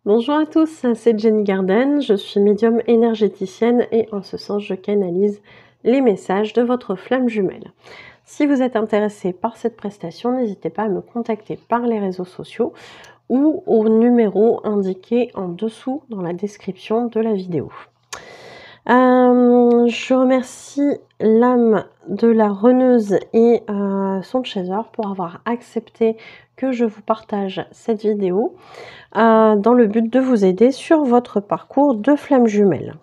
Bonjour à tous, c'est Jenny Garden, je suis médium énergéticienne et en ce sens je canalise les messages de votre flamme jumelle. Si vous êtes intéressé par cette prestation, n'hésitez pas à me contacter par les réseaux sociaux ou au numéro indiqué en dessous dans la description de la vidéo. Je remercie l'âme de la Reneuse et son chaser pour avoir accepté que je vous partage cette vidéo dans le but de vous aider sur votre parcours de flamme jumelle.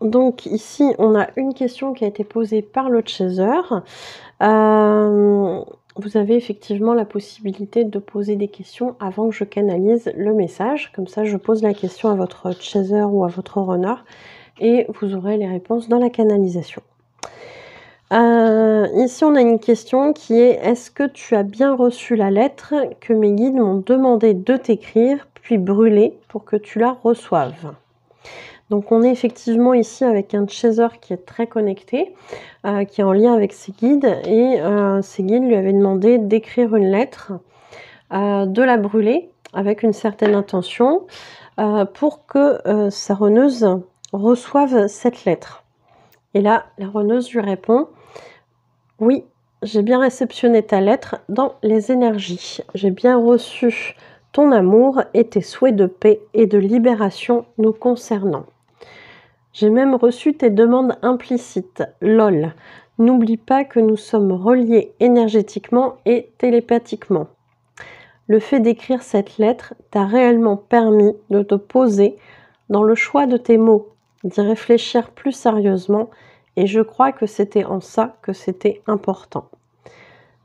Donc ici, on a une question qui a été posée par le chaser. Vous avez effectivement la possibilité de poser des questions avant que je canalise le message. Comme ça, je pose la question à votre chaser ou à votre runner et vous aurez les réponses dans la canalisation. Ici, on a une question qui est: est-ce que tu as bien reçu la lettre que mes guides m'ont demandé de t'écrire, puis brûler pour que tu la reçoives? Donc on est effectivement ici avec un chaser qui est très connecté, qui est en lien avec ses guides et ses guides lui avaient demandé d'écrire une lettre, de la brûler avec une certaine intention pour que sa reneuse reçoive cette lettre. Et là, la reneuse lui répond: oui, j'ai bien réceptionné ta lettre dans les énergies. J'ai bien reçu ton amour et tes souhaits de paix et de libération nous concernant. J'ai même reçu tes demandes implicites. LOL. N'oublie pas que nous sommes reliés énergétiquement et télépathiquement. Le fait d'écrire cette lettre t'a réellement permis de te poser dans le choix de tes mots, d'y réfléchir plus sérieusement, et je crois que c'était en ça que c'était important.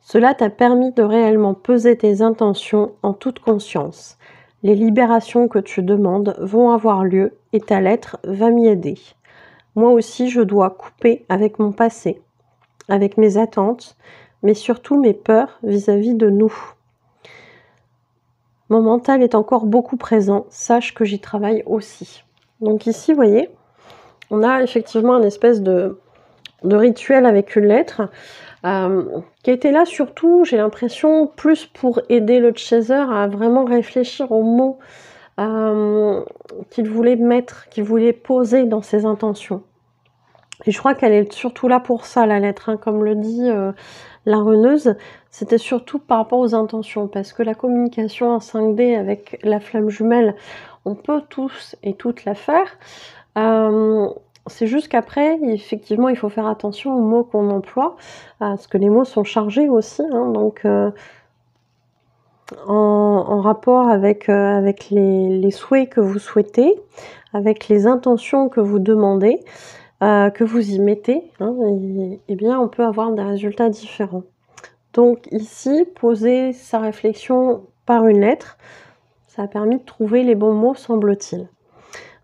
Cela t'a permis de réellement peser tes intentions en toute conscience. Les libérations que tu demandes vont avoir lieu et ta lettre va m'y aider. Moi aussi, je dois couper avec mon passé, avec mes attentes, mais surtout mes peurs vis-à-vis de nous. Mon mental est encore beaucoup présent, sache que j'y travaille aussi. Donc ici, vous voyez, on a effectivement une espèce de rituel avec une lettre qui était là surtout, j'ai l'impression, plus pour aider le chaser à vraiment réfléchir aux mots qu'il voulait mettre, qu'il voulait poser dans ses intentions. Et je crois qu'elle est surtout là pour ça, la lettre, hein, comme le dit la reneuse, c'était surtout par rapport aux intentions, parce que la communication en 5D avec la flamme jumelle, on peut tous et toutes la faire. C'est juste qu'après, effectivement, il faut faire attention aux mots qu'on emploie, parce que les mots sont chargés aussi, hein, donc en rapport avec les souhaits que vous souhaitez, avec les intentions que vous demandez, que vous y mettez, hein, et bien on peut avoir des résultats différents. Donc ici, poser sa réflexion par une lettre, ça a permis de trouver les bons mots, semble-t-il.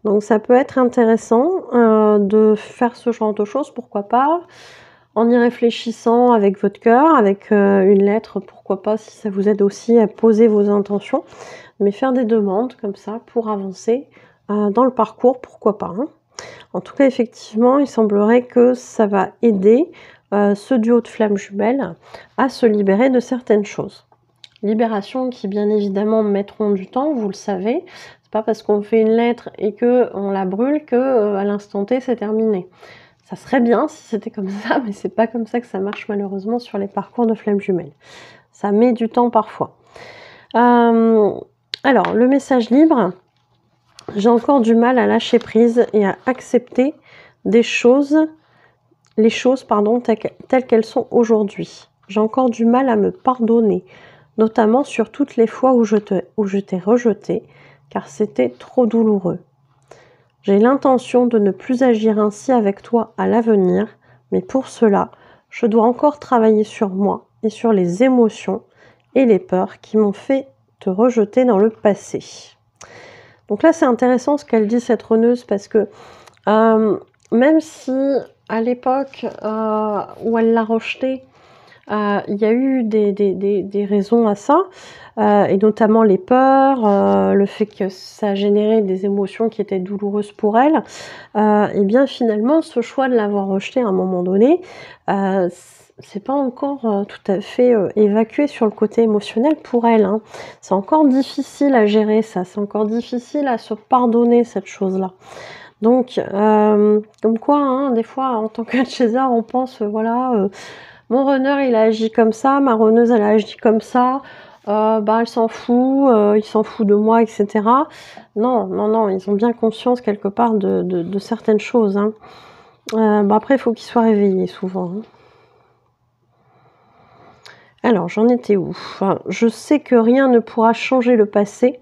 Donc ça peut être intéressant de faire ce genre de choses, pourquoi pas, en y réfléchissant avec votre cœur, avec une lettre, pourquoi pas, si ça vous aide aussi à poser vos intentions, mais faire des demandes comme ça pour avancer dans le parcours, pourquoi pas, hein. En tout cas, effectivement, il semblerait que ça va aider ce duo de flammes jumelles à se libérer de certaines choses. Libérations qui, bien évidemment, mettront du temps, vous le savez. C'est pas parce qu'on fait une lettre et qu'on la brûle que à l'instant T, c'est terminé. Ça serait bien si c'était comme ça, mais c'est pas comme ça que ça marche malheureusement sur les parcours de flammes jumelles. Ça met du temps parfois. Alors, le message libre. J'ai encore du mal à lâcher prise et à accepter les choses telles qu'elles sont aujourd'hui. J'ai encore du mal à me pardonner, notamment sur toutes les fois où je t'ai rejeté, car c'était trop douloureux. J'ai l'intention de ne plus agir ainsi avec toi à l'avenir, mais pour cela, je dois encore travailler sur moi et sur les émotions et les peurs qui m'ont fait te rejeter dans le passé. Donc là, c'est intéressant ce qu'elle dit, cette reneuse, parce que même si à l'époque où elle l'a rejeté, il y a eu des raisons à ça, et notamment les peurs, le fait que ça a généré des émotions qui étaient douloureuses pour elle, et bien finalement, ce choix de l'avoir rejeté à un moment donné, c'est pas encore tout à fait évacué sur le côté émotionnel pour elle, hein. C'est encore difficile à gérer ça, c'est encore difficile à se pardonner cette chose-là. Donc, comme quoi, hein, des fois, en tant que chaser, on pense, voilà, mon runner, il a agi comme ça, ma runneuse, elle a agi comme ça, bah, elle s'en fout, il s'en fout de moi, etc. Non, non, non, ils ont bien conscience quelque part de certaines choses, hein. Bah, après, il faut qu'ils soient réveillés souvent, hein. Alors, j'en étais où? Enfin, je sais que rien ne pourra changer le passé.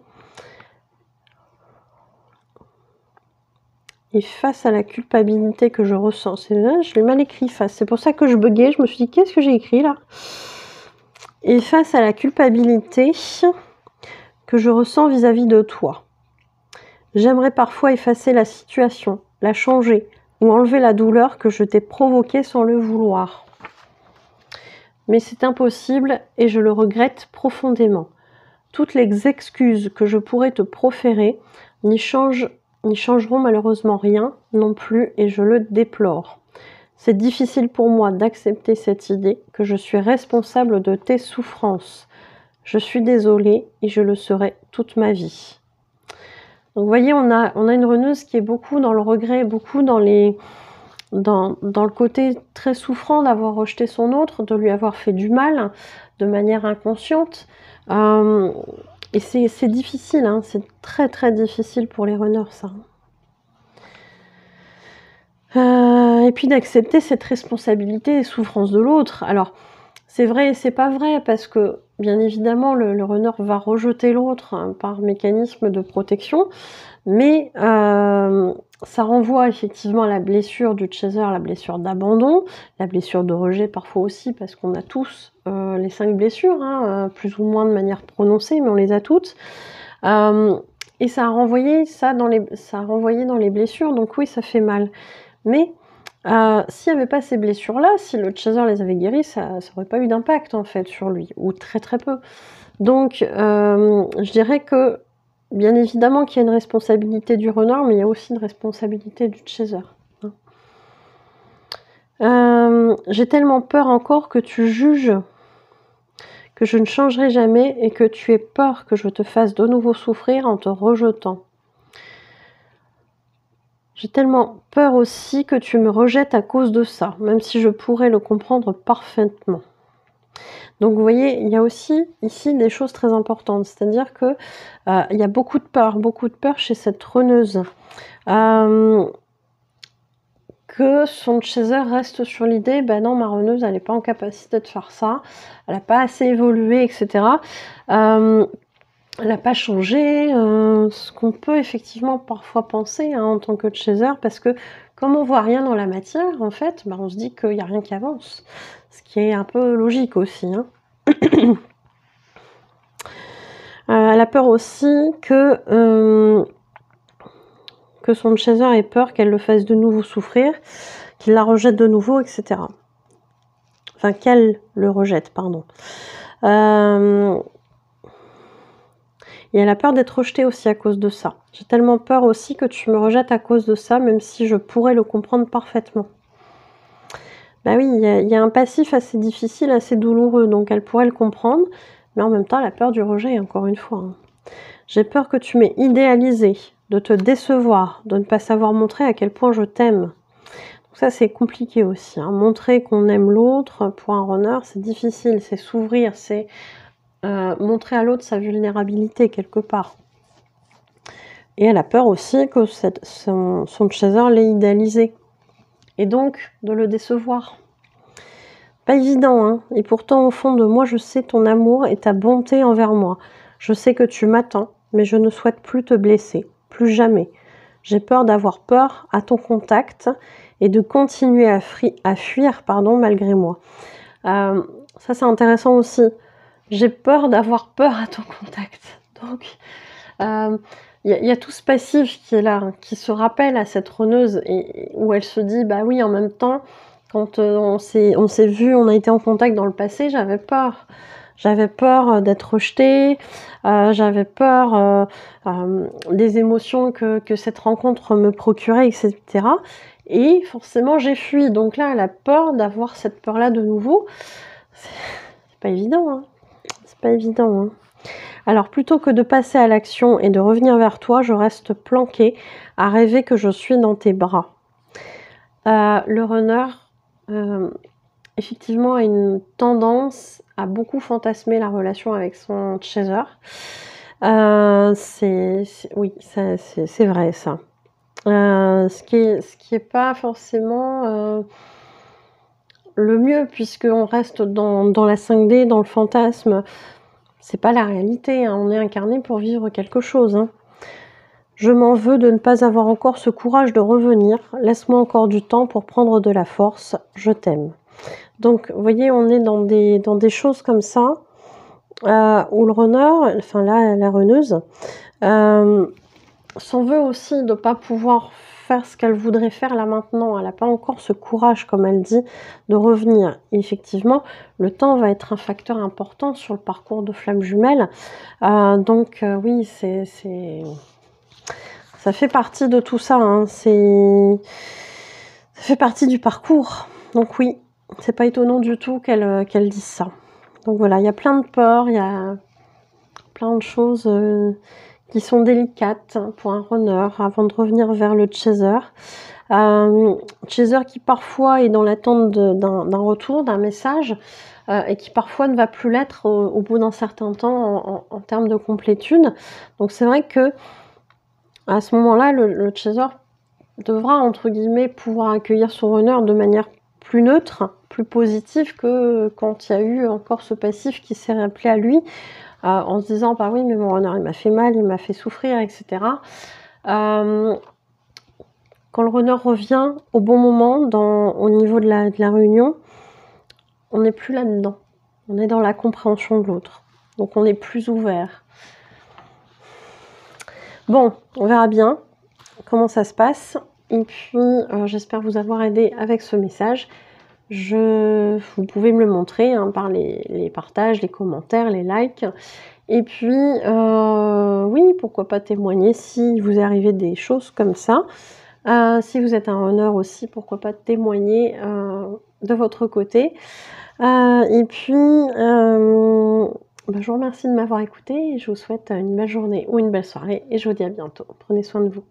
Et face à la culpabilité que je ressens, je l'ai mal écrit, face. C'est pour ça que je buguais. Je me suis dit, qu'est-ce que j'ai écrit là? Et face à la culpabilité que je ressens vis-à-vis de toi, j'aimerais parfois effacer la situation, la changer ou enlever la douleur que je t'ai provoquée sans le vouloir. Mais c'est impossible et je le regrette profondément. Toutes les excuses que je pourrais te proférer n'y changeront malheureusement rien non plus et je le déplore. C'est difficile pour moi d'accepter cette idée que je suis responsable de tes souffrances. Je suis désolée et je le serai toute ma vie. Donc vous voyez, on a une runneuse qui est beaucoup dans le regret, beaucoup dans le côté très souffrant d'avoir rejeté son autre, de lui avoir fait du mal de manière inconsciente. Et c'est difficile, hein, c'est très très difficile pour les runners, ça. Et puis d'accepter cette responsabilité et souffrance de l'autre. Alors, c'est vrai et c'est pas vrai, parce que, bien évidemment, le runner va rejeter l'autre, hein, par mécanisme de protection, mais ça renvoie effectivement à la blessure du chaser, la blessure d'abandon, la blessure de rejet parfois aussi, parce qu'on a tous les 5 blessures, hein, plus ou moins de manière prononcée, mais on les a toutes. Et ça a renvoyé dans les blessures, donc oui, ça fait mal. Mais s'il n'y avait pas ces blessures-là, si le chaser les avait guéries, ça n'aurait pas eu d'impact en fait sur lui, ou très très peu. Donc je dirais que bien évidemment qu'il y a une responsabilité du runner, mais il y a aussi une responsabilité du chaser, hein. J'ai tellement peur encore que tu juges que je ne changerai jamais et que tu aies peur que je te fasse de nouveau souffrir en te rejetant. J'ai tellement peur aussi que tu me rejettes à cause de ça, même si je pourrais le comprendre parfaitement. Donc vous voyez, il y a aussi ici des choses très importantes, c'est-à-dire que il y a beaucoup de peur chez cette runneuse. Que son chaser reste sur l'idée, ben non, ma runneuse, elle n'est pas en capacité de faire ça, elle n'a pas assez évolué, etc. Elle n'a pas changé, ce qu'on peut effectivement parfois penser, hein, en tant que chaser, parce que comme on voit rien dans la matière, en fait, ben on se dit qu'il n'y a rien qui avance, ce qui est un peu logique aussi, hein. Elle a peur aussi que son chaser ait peur qu'elle le fasse de nouveau souffrir, qu'il la rejette de nouveau, etc. Enfin, qu'elle le rejette, pardon. Et elle a peur d'être rejetée aussi à cause de ça. J'ai tellement peur aussi que tu me rejettes à cause de ça, même si je pourrais le comprendre parfaitement. Bah oui, il y a un passif assez difficile, assez douloureux, donc elle pourrait le comprendre, mais en même temps, elle a peur du rejet, encore une fois, hein. J'ai peur que tu m'aies idéalisé, de te décevoir, de ne pas savoir montrer à quel point je t'aime. Donc ça, c'est compliqué aussi, hein. Montrer qu'on aime l'autre, pour un runner, c'est difficile, c'est s'ouvrir, c'est montrer à l'autre sa vulnérabilité quelque part. Et elle a peur aussi que son chaser l'ait idéalisé. Et donc, de le décevoir. Pas évident, hein. Et pourtant, au fond de moi, je sais ton amour et ta bonté envers moi. Je sais que tu m'attends, mais je ne souhaite plus te blesser. Plus jamais. J'ai peur d'avoir peur à ton contact et de continuer à fuir, malgré moi. Ça, c'est intéressant aussi. J'ai peur d'avoir peur à ton contact. Donc, il y a tout ce passif qui est là, hein, qui se rappelle à cette runneuse et où elle se dit, bah oui, en même temps, quand on s'est vu, on a été en contact dans le passé, j'avais peur. J'avais peur d'être rejetée, j'avais peur des émotions que cette rencontre me procurait, etc. Et forcément, j'ai fui. Donc là, elle a peur d'avoir cette peur-là de nouveau. C'est pas évident, hein. C'est pas évident, hein. Alors, plutôt que de passer à l'action et de revenir vers toi, je reste planquée à rêver que je suis dans tes bras. Le runner, effectivement, a une tendance à beaucoup fantasmer la relation avec son chaser. Oui, c'est vrai ça. Ce qui est pas forcément le mieux, puisqu'on reste dans la 5D, dans le fantasme. C'est pas la réalité, hein. On est incarné pour vivre quelque chose, hein. Je m'en veux de ne pas avoir encore ce courage de revenir. Laisse-moi encore du temps pour prendre de la force. Je t'aime. Donc, vous voyez, on est dans des choses comme ça, où le runner, enfin là, la runneuse, s'en veut aussi de ne pas pouvoir faire ce qu'elle voudrait faire là maintenant. Elle n'a pas encore ce courage, comme elle dit, de revenir. Et effectivement, le temps va être un facteur important sur le parcours de flamme jumelle. Donc, oui, ça fait partie de tout ça, hein. Ça fait partie du parcours. Donc oui, c'est pas étonnant du tout qu'elle dise ça. Donc voilà, il y a plein de peurs, il y a plein de choses qui sont délicates pour un runner avant de revenir vers le chaser. Chaser qui parfois est dans l'attente d'un retour, d'un message, et qui parfois ne va plus l'être au bout d'un certain temps en termes de complétude. Donc c'est vrai que à ce moment-là, le chaser devra, entre guillemets, pouvoir accueillir son runner de manière plus neutre, plus positive que quand il y a eu encore ce passif qui s'est rappelé à lui, en se disant « bah oui, mais mon runner, il m'a fait mal, il m'a fait souffrir, etc. » Quand le runner revient au bon moment, au niveau de la réunion, on n'est plus là-dedans. On est dans la compréhension de l'autre. Donc on est plus ouvert. Bon, on verra bien comment ça se passe. Et puis, j'espère vous avoir aidé avec ce message. Vous pouvez me le montrer, hein, par les partages, les commentaires, les likes. Et puis, oui, pourquoi pas témoigner si vous est arrivé des choses comme ça. Si vous êtes un runner aussi, pourquoi pas témoigner de votre côté. Et puis, je vous remercie de m'avoir écouté et je vous souhaite une belle journée ou une belle soirée et je vous dis à bientôt. Prenez soin de vous.